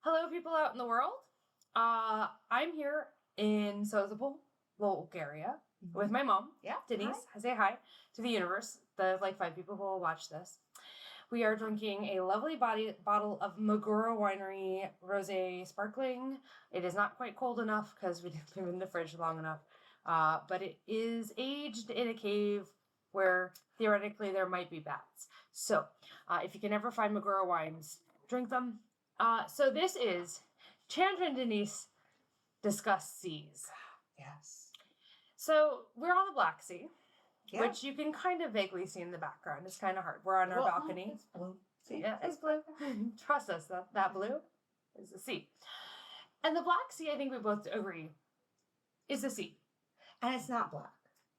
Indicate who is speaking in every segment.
Speaker 1: Hello, people out in the world. I'm here in Sozopol, Bulgaria, with my mom, Denese. I say hi to the universe, the 5 people who will watch this. We are drinking a lovely bottle of Magura Winery Rosé Sparkling. It is not quite cold enough because we didn't leave it in the fridge long enough, but it is aged in a cave where theoretically there might be bats. So if you can ever find Magura wines, drink them. So this is Chandra and Denese discuss seas.
Speaker 2: Yes.
Speaker 1: So we're on the Black Sea, which you can kind of vaguely see in the background. It's kind of hard. We're on our balcony.
Speaker 2: It's blue. See?
Speaker 1: Yeah, it's blue. Trust us, that blue is the sea. And the Black Sea, I think we both agree, is the sea.
Speaker 2: And it's not black.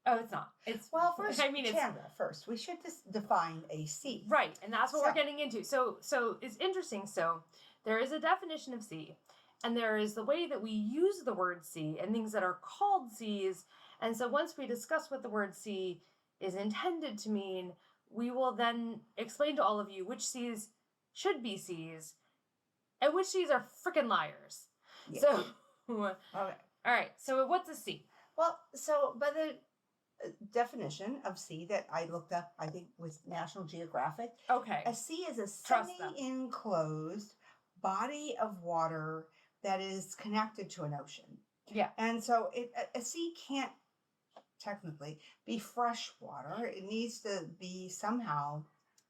Speaker 1: Oh, it's not. It's
Speaker 2: first. Chandra, first we should just define a sea,
Speaker 1: right? And that's what we're getting into. So it's interesting. So there is a definition of sea, and there is the way that we use the word sea and things that are called seas. And so once we discuss what the word sea is intended to mean, we will then explain to all of you which seas should be seas, and which seas are freaking liars. Yeah. So okay, all right. So what's a sea?
Speaker 2: Well, so by the definition of sea that I looked up, I think with National Geographic.
Speaker 1: Okay.
Speaker 2: A sea is a semi-enclosed body of water that is connected to an ocean.
Speaker 1: Yeah.
Speaker 2: And so a sea can't technically be fresh water. It needs to be somehow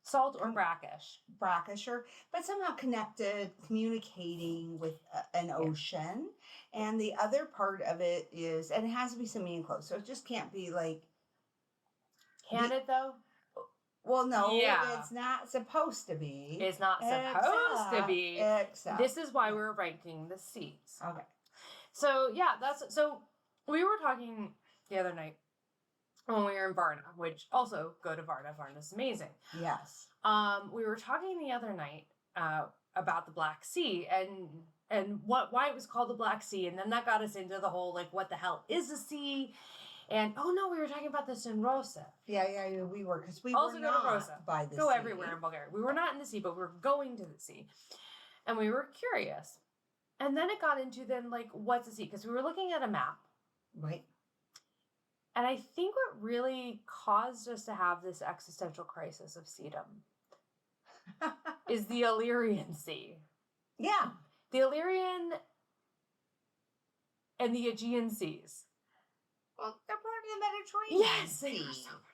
Speaker 1: salt or brackish,
Speaker 2: but somehow connected, communicating with an ocean. And the other part of it is, and it has to be semi-enclosed, so it just can't be like...
Speaker 1: Can it, though?
Speaker 2: Well, no, it's not supposed to be.
Speaker 1: It's not supposed to be.
Speaker 2: Except.
Speaker 1: This is why we're ranking the seas.
Speaker 2: Okay.
Speaker 1: So, so we were talking the other night when we were in Varna, which also go to Varna. Varna's amazing.
Speaker 2: Yes.
Speaker 1: We were talking the other night about the Black Sea and why it was called the Black Sea, and then that got us into the whole what the hell is a sea? And we were talking about this in Rosa.
Speaker 2: Yeah, we were, because we
Speaker 1: also
Speaker 2: were
Speaker 1: go
Speaker 2: not
Speaker 1: to Rosa.
Speaker 2: By the
Speaker 1: go
Speaker 2: sea.
Speaker 1: Everywhere in Bulgaria. We were not in the sea, but we were going to the sea, and we were curious. And then it got into what's a sea? Because we were looking at a map,
Speaker 2: right?
Speaker 1: And I think what really caused us to have this existential crisis of seedom is the Illyrian Sea.
Speaker 2: Yeah.
Speaker 1: The Illyrian and the Aegean Seas.
Speaker 2: Well, they're part of the Mediterranean Sea,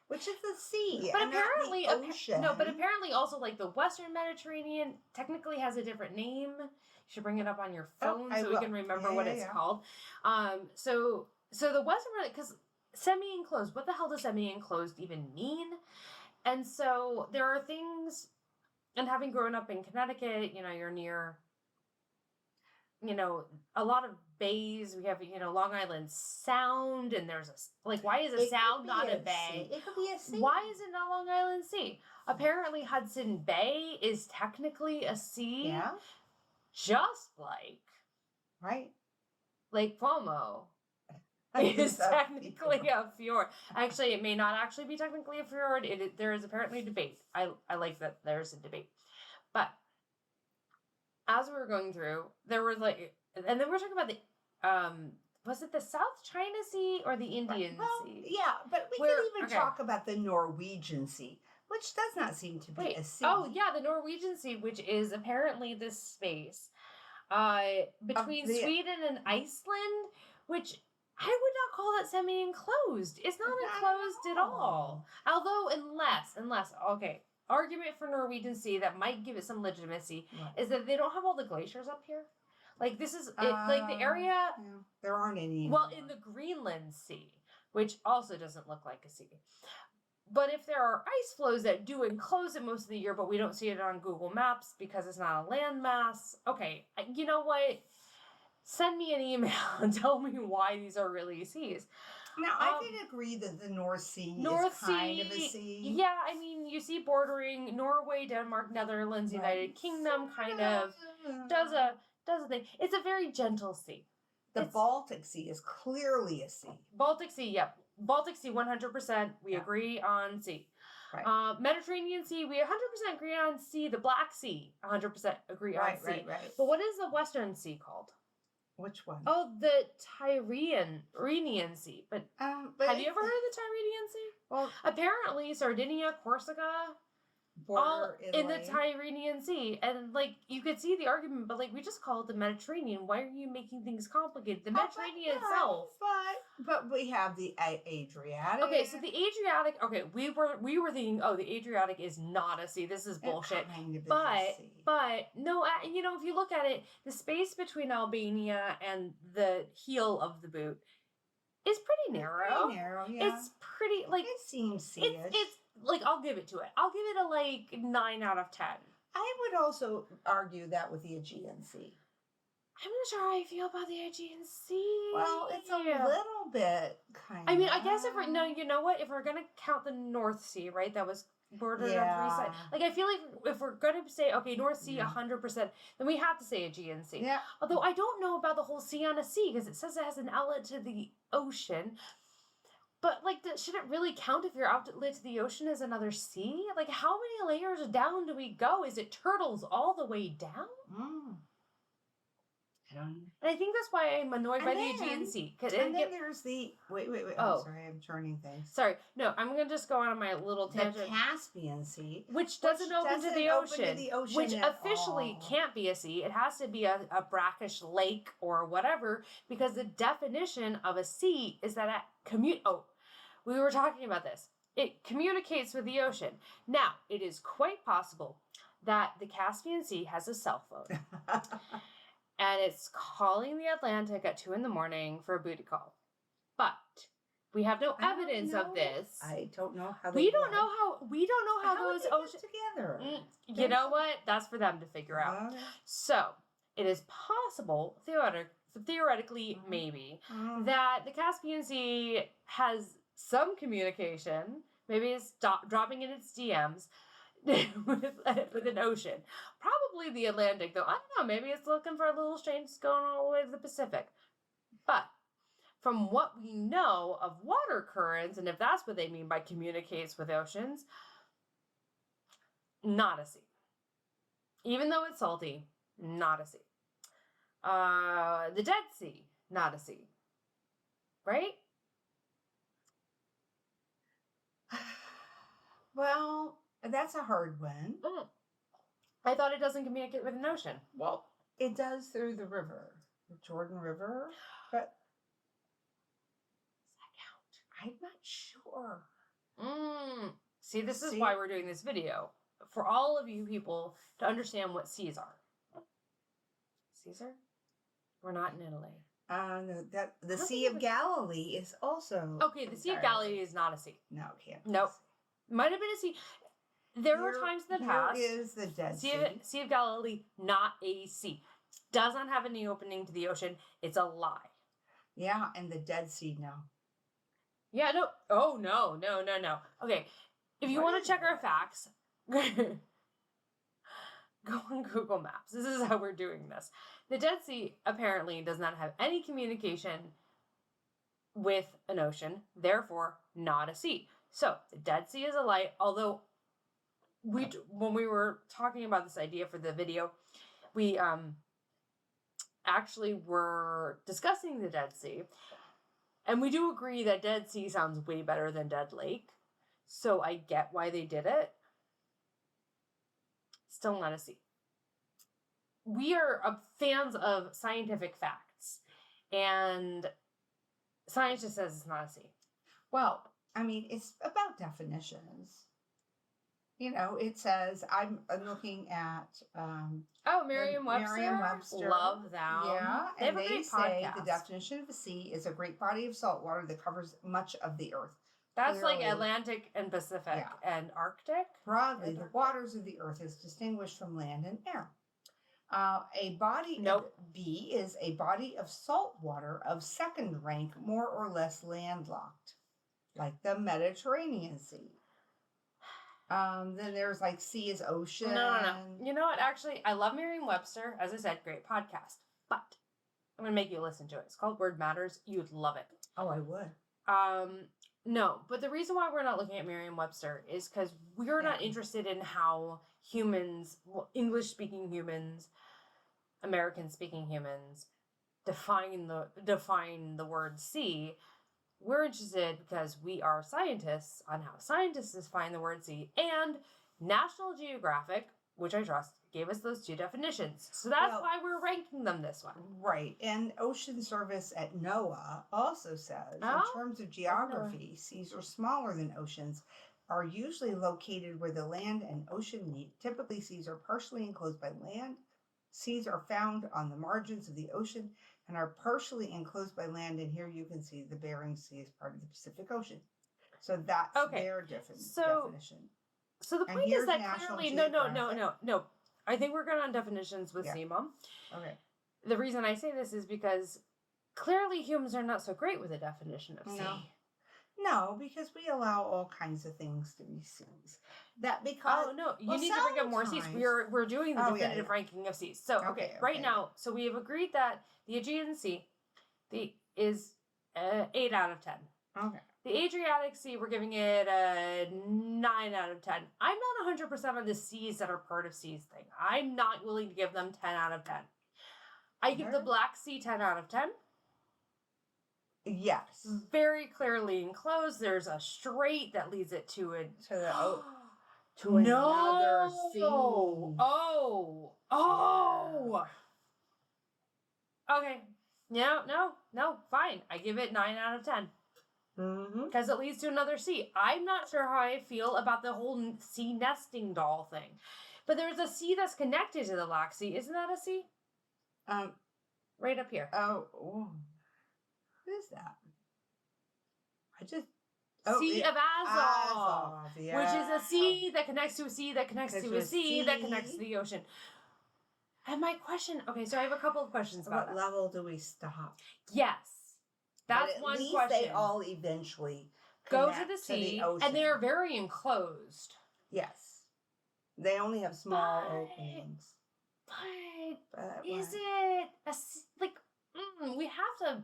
Speaker 2: which is the sea,
Speaker 1: but
Speaker 2: and
Speaker 1: apparently,
Speaker 2: not the ocean.
Speaker 1: but apparently also the Western Mediterranean technically has a different name. You should bring it up on your phone so we can remember what it's called. So the Western, because semi-enclosed, what the hell does semi-enclosed even mean? And so there are things, and having grown up in Connecticut, you're near, a lot of bays. We have, Long Island Sound, and there's why is a sound not a bay?
Speaker 2: It could be a sea.
Speaker 1: Why is it not Long Island Sea? Apparently Hudson Bay is technically a sea.
Speaker 2: Yeah.
Speaker 1: Just like Lake Como is technically a fjord. Actually, it may not actually be technically a fjord. There is apparently a debate. I like that there's a debate. But as we were going through, there was and then we were talking about the, was it the South China Sea or the Indian Sea?
Speaker 2: Yeah, but we could even talk about the Norwegian Sea, which does not seem to be a sea.
Speaker 1: Oh, yeah, the Norwegian Sea, which is apparently this space between Sweden and Iceland, which I would not call that semi-enclosed. It's not enclosed at all. Although, unless, argument for Norwegian Sea that might give it some legitimacy is that they don't have all the glaciers up here. This is the area.
Speaker 2: Yeah, there aren't any.
Speaker 1: Well, in the Greenland Sea, which also doesn't look like a sea. But if there are ice flows that do enclose it most of the year, but we don't see it on Google Maps because it's not a landmass. Okay, you know what? Send me an email and tell me why these are really seas.
Speaker 2: Now, I can agree that the North Sea is kind of a sea.
Speaker 1: Yeah, I mean, you see bordering Norway, Denmark, Netherlands, United Kingdom kind of does a thing. It's a very gentle sea.
Speaker 2: The Baltic Sea is clearly a sea.
Speaker 1: Baltic Sea, yep. Baltic Sea, 100%. We agree on sea.
Speaker 2: Right.
Speaker 1: Mediterranean Sea, we 100% agree on sea. The Black Sea, 100% agree on sea.
Speaker 2: Right.
Speaker 1: But what is the Western Sea called?
Speaker 2: Which one?
Speaker 1: Oh, the Tyrrhenian Sea. But have you ever heard of the Tyrrhenian Sea?
Speaker 2: Well,
Speaker 1: apparently Sardinia, Corsica, all in the Tyrrhenian Sea. And, like, you could see the argument, but, like, we just call it the Mediterranean. Why are you making things complicated? The Mediterranean itself.
Speaker 2: But we have the Adriatic.
Speaker 1: Okay, so the Adriatic, we were thinking, oh, the Adriatic is not a sea. This is bullshit. But no, you know, if you look at it, the space between Albania and the heel of the boot is pretty narrow.
Speaker 2: Pretty narrow, yeah.
Speaker 1: It's pretty, like...
Speaker 2: It seems sea-ish.
Speaker 1: It's like, I'll give it to it. I'll give it a, like, 9 out of 10.
Speaker 2: I would also argue that with the Aegean Sea.
Speaker 1: I'm not sure how I feel about the Aegean Sea.
Speaker 2: Well, it's a little bit kind of...
Speaker 1: I mean, I guess if we're... No, you know what? If we're going to count the North Sea, right? That was bordered on 3 sides. Like, I feel like if we're going to say, okay, North Sea, 100%, then we have to say Aegean Sea.
Speaker 2: Yeah.
Speaker 1: Although I don't know about the whole sea on a sea, because it says it has an outlet to the ocean. But, like, should it really count if your outlet to the ocean is another sea? Like, how many layers down do we go? Is it turtles all the way down?
Speaker 2: I don't know.
Speaker 1: And I think that's why I'm annoyed by the Aegean Sea.
Speaker 2: And then there's the... Wait. Oh, sorry, I'm turning things.
Speaker 1: Sorry. No, I'm going to just go on my little tangent.
Speaker 2: The Caspian Sea.
Speaker 1: Which doesn't open to the ocean. Which officially can't be a sea. It has to be a brackish lake or whatever, because the definition of a sea is that we were talking about this. It communicates with the ocean. Now, it is quite possible that the Caspian Sea has a cell phone. And it's calling the Atlantic at 2 a.m. for a booty call. But we have no evidence of this.
Speaker 2: I don't know how
Speaker 1: we don't know how those oceans
Speaker 2: together.
Speaker 1: You know what? That's for them to figure out.
Speaker 2: Okay.
Speaker 1: So, it is possible, theoretically, maybe, that the Caspian Sea has some communication. Maybe it's dropping in its DMs with an ocean. Probably the Atlantic, though. I don't know. Maybe it's looking for a little strange going all the way to the Pacific. But from what we know of water currents, and if that's what they mean by communicates with oceans, not a sea. Even though it's salty, not a sea. The Dead Sea, not a sea. Right?
Speaker 2: Well, that's a hard one.
Speaker 1: I thought it doesn't communicate with an ocean.
Speaker 2: Well, it does through the river, the Jordan River, but does that count? I'm not sure.
Speaker 1: See, this is why we're doing this video. For all of you people to understand what seas are. Caesar? We're not in Italy.
Speaker 2: No, the Sea of Galilee is also...
Speaker 1: Okay, the Sea of Galilee is not a sea.
Speaker 2: No, it can't.
Speaker 1: Nope. Might have been a sea. There were times in the past.
Speaker 2: Here is the Dead Sea.
Speaker 1: Sea of Galilee, not a sea. Does not have any opening to the ocean. It's a lie.
Speaker 2: Yeah, and the Dead Sea, no.
Speaker 1: Yeah, no. Oh, no. Okay, if you want to check our facts, go on Google Maps. This is how we're doing this. The Dead Sea apparently does not have any communication with an ocean, therefore not a sea. So, the Dead Sea is a lie, although when we were talking about this idea for the video, we actually were discussing the Dead Sea, and we do agree that Dead Sea sounds way better than Dead Lake, so I get why they did it. Still not a sea. We are fans of scientific facts, and science just says it's not a sea.
Speaker 2: Well, I mean, it's about definitions. You know, it says, I'm looking at...
Speaker 1: Merriam-Webster.
Speaker 2: Merriam-Webster.
Speaker 1: Love them.
Speaker 2: Yeah,
Speaker 1: they
Speaker 2: and they say
Speaker 1: podcast.
Speaker 2: The definition of a sea is a great body of salt water that covers much of the earth.
Speaker 1: That's clearly, like Atlantic and Pacific and Arctic.
Speaker 2: Broadly, the waters of the earth is distinguished from land and air. B is a body of salt water of second rank, more or less landlocked, like the Mediterranean Sea. Then there's like C is ocean.
Speaker 1: No. You know what? Actually, I love Merriam-Webster. As I said, great podcast. But I'm going to make you listen to it. It's called Word Matters. You'd love it.
Speaker 2: Oh, I would.
Speaker 1: No, but the reason why we're not looking at Merriam-Webster is because we're not interested in how humans, English-speaking humans, American-speaking humans, define the word sea. We're interested because we are scientists on how scientists define the word sea, and National Geographic, which I trust, gave us those two definitions. So that's why we're ranking them this one.
Speaker 2: Right. And Ocean Service at NOAA also says, in terms of geography, seas are smaller than oceans, are usually located where the land and ocean meet. Typically, seas are partially enclosed by land. Seas are found on the margins of the ocean and are partially enclosed by land. And here you can see the Bering Sea is part of the Pacific Ocean. So that's their definition.
Speaker 1: So the point is that clearly, no. I think we're good on definitions with sea, Mom.
Speaker 2: Okay.
Speaker 1: The reason I say this is because clearly humans are not so great with a definition of sea.
Speaker 2: No, because we allow all kinds of things to be seas. That because
Speaker 1: you need to bring up more seas. We're doing the definitive ranking of seas. So right now, so we have agreed that the Aegean Sea is 8 out of 10.
Speaker 2: Okay.
Speaker 1: The Adriatic Sea, we're giving it a 9 out of 10. I'm not 100% on the seas that are part of seas thing. I'm not willing to give them 10 out of 10. I give the Black Sea 10 out of 10.
Speaker 2: Yes.
Speaker 1: Very clearly enclosed. There's a strait that leads it to another sea. Okay. No, fine. I give it 9 out of 10. Because it leads to another sea. I'm not sure how I feel about the whole sea nesting doll thing. But there's a sea that's connected to the Black Sea. Isn't that a sea? Right up here.
Speaker 2: Oh. What is that?
Speaker 1: Sea of Azov. Yeah. Which is a sea that connects to a sea that connects to a sea that connects to the ocean. And my question, so I have a couple of questions about
Speaker 2: what level do we stop?
Speaker 1: Yes. That's one question.
Speaker 2: They all eventually
Speaker 1: go to the sea, and they're very enclosed.
Speaker 2: Yes. They only have small openings.
Speaker 1: But is it we have to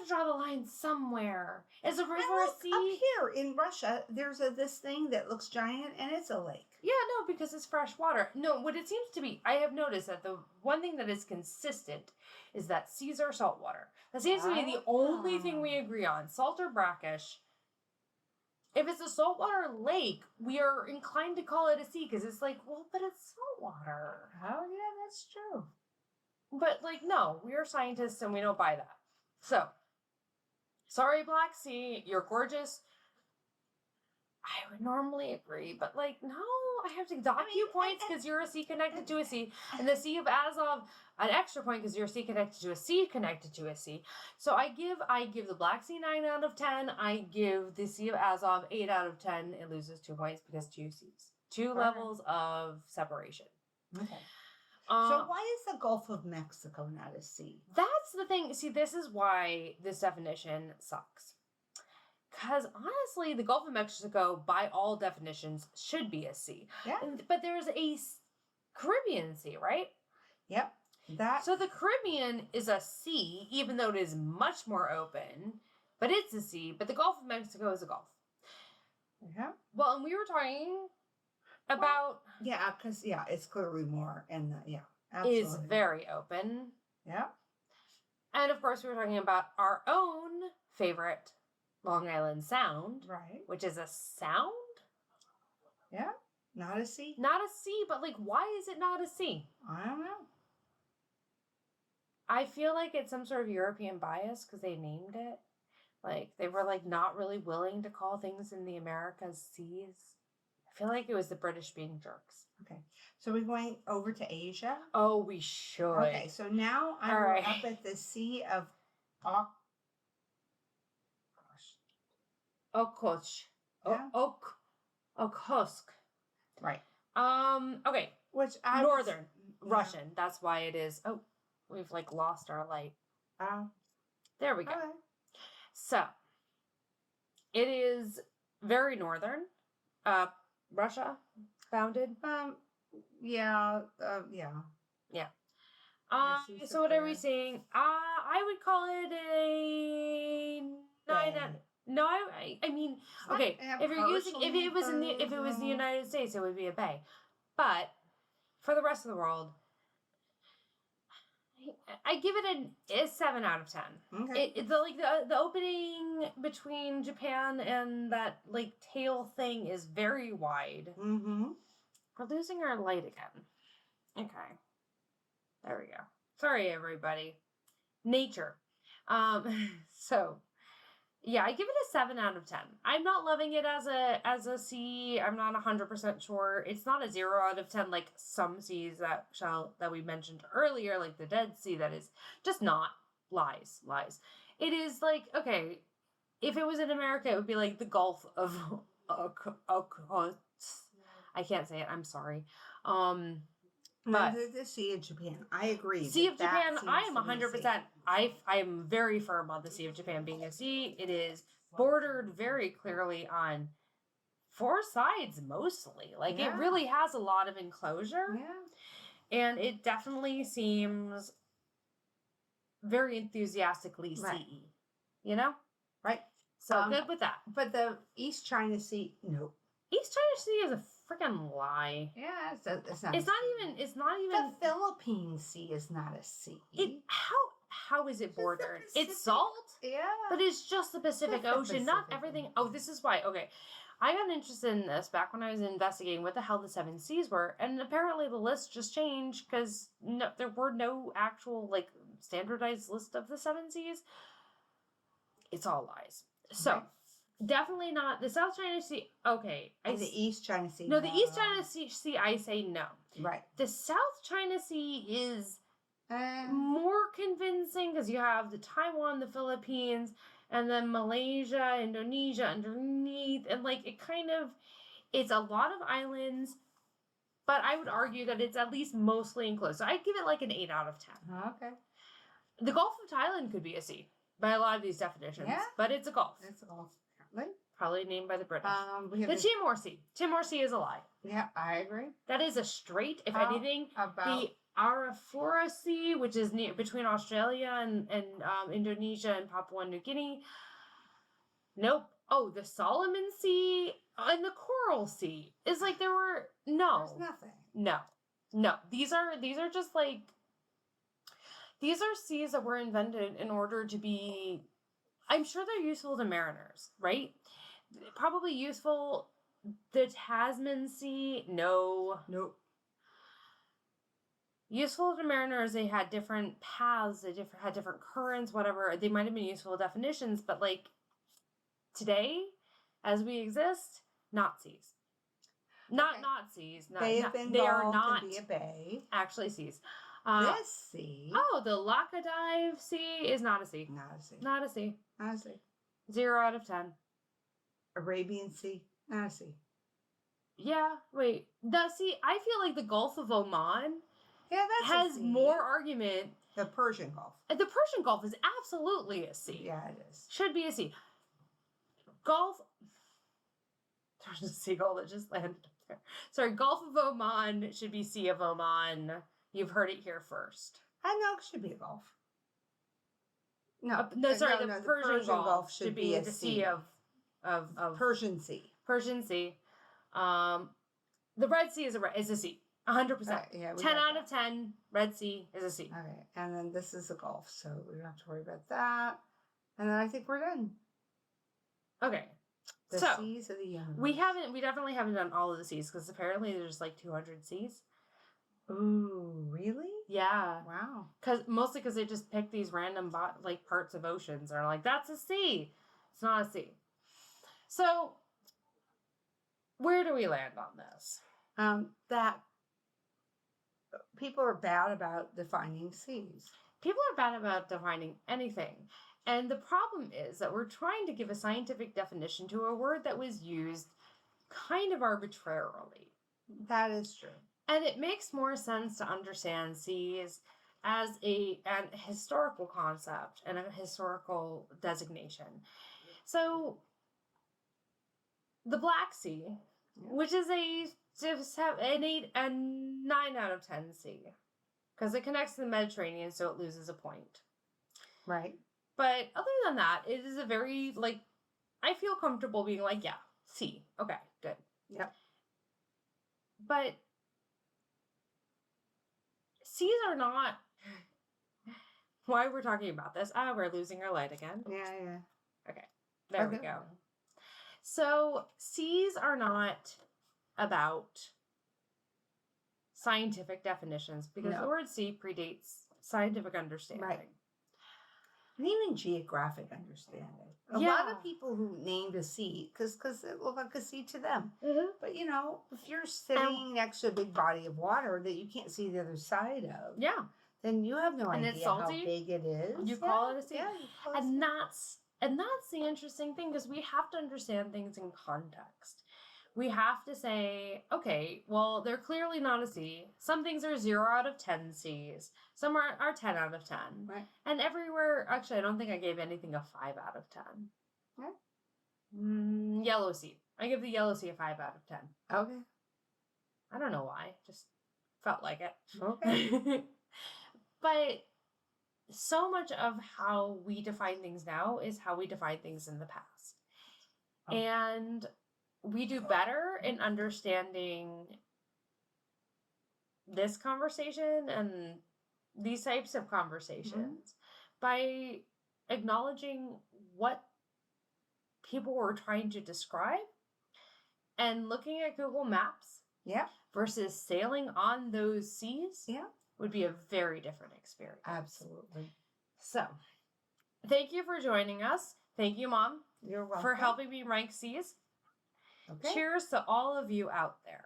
Speaker 1: draw the line somewhere. Is a river a sea?
Speaker 2: Up here in Russia, there's this thing that looks giant, and it's a lake.
Speaker 1: Yeah, no, because it's fresh water. No, what it seems to be, I have noticed that the one thing that is consistent is that seas are saltwater. That seems to be the only thing we agree on. Salt or brackish. If it's a saltwater lake, we are inclined to call it a sea because it's like, well, but it's saltwater.
Speaker 2: Oh, yeah, that's true.
Speaker 1: But, no, we are scientists and we don't buy that. So, sorry, Black Sea, you're gorgeous. I would normally agree, but, no, I have to dock you points because you're a sea connected to a sea. And the Sea of Azov, an extra point because you're a sea connected to a sea connected to a sea. So I give the Black Sea 9 out of 10. I give the Sea of Azov 8 out of 10. It loses 2 points because 2 seas. 2 levels of separation.
Speaker 2: Okay. So why is the Gulf of Mexico not a sea?
Speaker 1: That's the thing. See, this is why this definition sucks. Because honestly, the Gulf of Mexico, by all definitions, should be a sea.
Speaker 2: Yeah.
Speaker 1: But there's a Caribbean Sea, right?
Speaker 2: Yep.
Speaker 1: So the Caribbean is a sea, even though it is much more open. But it's a sea. But the Gulf of Mexico is a gulf.
Speaker 2: Yeah.
Speaker 1: Well, and we were talking about...
Speaker 2: because, it's clearly more. And, absolutely.
Speaker 1: Is very open.
Speaker 2: Yeah.
Speaker 1: And, of course, we were talking about our own favorite Long Island Sound.
Speaker 2: Right.
Speaker 1: Which is a sound?
Speaker 2: Yeah. Not a sea?
Speaker 1: Not a sea, but, why is it not a sea?
Speaker 2: I don't know.
Speaker 1: I feel like it's some sort of European bias because they named it. They were, not really willing to call things in the Americas seas. I feel like it was the British being jerks.
Speaker 2: Okay. So we're going over to Asia?
Speaker 1: Oh, we should.
Speaker 2: Okay, so now I'm up at the Sea of
Speaker 1: Okhotsk. Okhotsk.
Speaker 2: Right.
Speaker 1: Okay.
Speaker 2: Which
Speaker 1: Northern Russian. That's why it is. Oh, we've lost our light. There we go.
Speaker 2: Okay.
Speaker 1: So, it is very northern. Russia founded.
Speaker 2: Yeah.
Speaker 1: So what are we saying? I would call it a 9 No, I mean, okay. If it was the United States, it would be a bay. But for the rest of the world, I give it a 7 out of 10.
Speaker 2: Okay.
Speaker 1: The opening between Japan and that like tail thing is very wide.
Speaker 2: Mm-hmm.
Speaker 1: We're losing our light again. Okay. There we go. Sorry, everybody. Nature. So yeah, I give it a 7 out of 10. I'm not loving it as a C. I'm not 100% sure. It's not a 0 out of 10 like some C's that we mentioned earlier, like the Dead Sea. That is just not lies. It is like, okay, if it was in America, it would be like the Gulf of I can't say it. I'm sorry. But
Speaker 2: the Sea of Japan, I agree.
Speaker 1: Sea of Japan, I am 100%. I am very firm on the Sea of Japan being a sea. It is bordered very clearly on 4 sides, mostly. Like, it really has a lot of enclosure.
Speaker 2: Yeah.
Speaker 1: And it definitely seems very enthusiastically CE. You know?
Speaker 2: Right.
Speaker 1: So, good with that.
Speaker 2: But the East China Sea, nope.
Speaker 1: East China Sea is a freaking lie.
Speaker 2: Yeah, it's not.
Speaker 1: It's not even.
Speaker 2: The Philippine Sea is not a sea.
Speaker 1: How is it bordered? It's salt.
Speaker 2: Yeah.
Speaker 1: But it's just the Pacific Ocean, not everything. Oh, this is why. Okay. I got interested in this back when I was investigating what the hell the 7 seas were, and apparently the list just changed because there were no actual like standardized list of the 7 seas. It's all lies. So. Right. Definitely not the South China Sea. Okay.
Speaker 2: The East China Sea.
Speaker 1: No, the East China Sea, I say no.
Speaker 2: Right.
Speaker 1: The South China Sea is more convincing because you have the Taiwan, the Philippines, and then Malaysia, Indonesia underneath. And like it's a lot of islands, but I would argue that it's at least mostly enclosed. So I'd give it like an 8 out of 10.
Speaker 2: Okay.
Speaker 1: The Gulf of Thailand could be a sea by a lot of these definitions. Yeah. But it's a Gulf.
Speaker 2: It's a Gulf.
Speaker 1: Probably named by the British. The Timor Sea. Timor Sea is a lie.
Speaker 2: Yeah, I agree.
Speaker 1: That is a strait, if anything. The Arafura Sea, which is between Australia and Indonesia and Papua New Guinea. Nope. Oh, the Solomon Sea and the Coral Sea. It's like there were... No.
Speaker 2: There's nothing.
Speaker 1: No. These are just like... These are seas that were invented in order to be... I'm sure they're useful to mariners, right? Probably useful. The Tasman Sea, no.
Speaker 2: Nope.
Speaker 1: Useful to mariners, they had different paths, they had different currents, whatever. They might have been useful definitions, but like today, as we exist, not seas. Not seas.
Speaker 2: They are not
Speaker 1: be
Speaker 2: a bay.
Speaker 1: Actually seas.
Speaker 2: This sea.
Speaker 1: Oh, the Laccadive Sea is not a sea.
Speaker 2: Not a sea.
Speaker 1: Not a sea.
Speaker 2: Not a sea.
Speaker 1: 0 out of 10.
Speaker 2: Arabian Sea. Not a sea.
Speaker 1: Yeah, wait. The sea, I feel like the Gulf of Oman has
Speaker 2: a sea.
Speaker 1: More argument.
Speaker 2: The Persian Gulf.
Speaker 1: The Persian Gulf is absolutely a sea.
Speaker 2: Yeah, it is.
Speaker 1: Should be a sea. Gulf. There's a seagull that just landed up there. Sorry, Gulf of Oman should be Sea of Oman. You've heard it here first.
Speaker 2: I know it should be a Gulf.
Speaker 1: The Persian Gulf should be the sea of
Speaker 2: Persian Sea.
Speaker 1: Persian Sea. The Red Sea is a sea. 100%. 10 out of 10. Red Sea is a sea.
Speaker 2: Okay, and then this is the Gulf, so we don't have to worry about that. And then I think we're done.
Speaker 1: Okay.
Speaker 2: The seas of the universe.
Speaker 1: We definitely haven't done all of the seas because apparently there's like 200 seas.
Speaker 2: Ooh, really?
Speaker 1: Yeah.
Speaker 2: Wow.
Speaker 1: Mostly because they just pick these random parts of oceans and are like, that's a sea. It's not a sea. So, where do we land on this?
Speaker 2: That people are bad about defining seas.
Speaker 1: People are bad about defining anything. And the problem is that we're trying to give a scientific definition to a word that was used kind of arbitrarily.
Speaker 2: That is true.
Speaker 1: And it makes more sense to understand seas as an historical concept and a historical designation. So, the Black Sea, which is a 9 out of 10 sea, because it connects to the Mediterranean, so it loses a point.
Speaker 2: Right.
Speaker 1: But other than that, it is a very, I feel comfortable being like, yeah, sea. Okay, good.
Speaker 2: Yep.
Speaker 1: But seas are not... Why we're talking about this? We're losing our light again.
Speaker 2: Yeah.
Speaker 1: Okay, there we go. So seas are not about scientific definitions because the word sea predates scientific understanding. Right.
Speaker 2: And even geographic understanding. A lot of people who named a sea, because it looked like a sea to them. Mm-hmm. But, if you're sitting next to a big body of water that you can't see the other side of, then you have no idea how big it is.
Speaker 1: You call it a sea. And that's the interesting thing, because we have to understand things in context. We have to say, okay, well, they're clearly not a sea. Some things are 0 out of 10 seas. Some are 10 out of 10. Right. And everywhere, actually, I don't think I gave anything a 5 out of 10. Right. Yellow sea. I give the yellow sea a 5 out of 10.
Speaker 2: Okay.
Speaker 1: I don't know why. Just felt like it. Okay. But so much of how we define things now is how we define things in the past. Oh. And we do better in understanding this conversation and these types of conversations by acknowledging what people were trying to describe and looking at Google Maps versus sailing on those seas would be a very different experience.
Speaker 2: Absolutely.
Speaker 1: So, thank you for joining us. Thank you, Mom.
Speaker 2: You're welcome.
Speaker 1: For helping me rank seas. Okay. Cheers to all of you out there.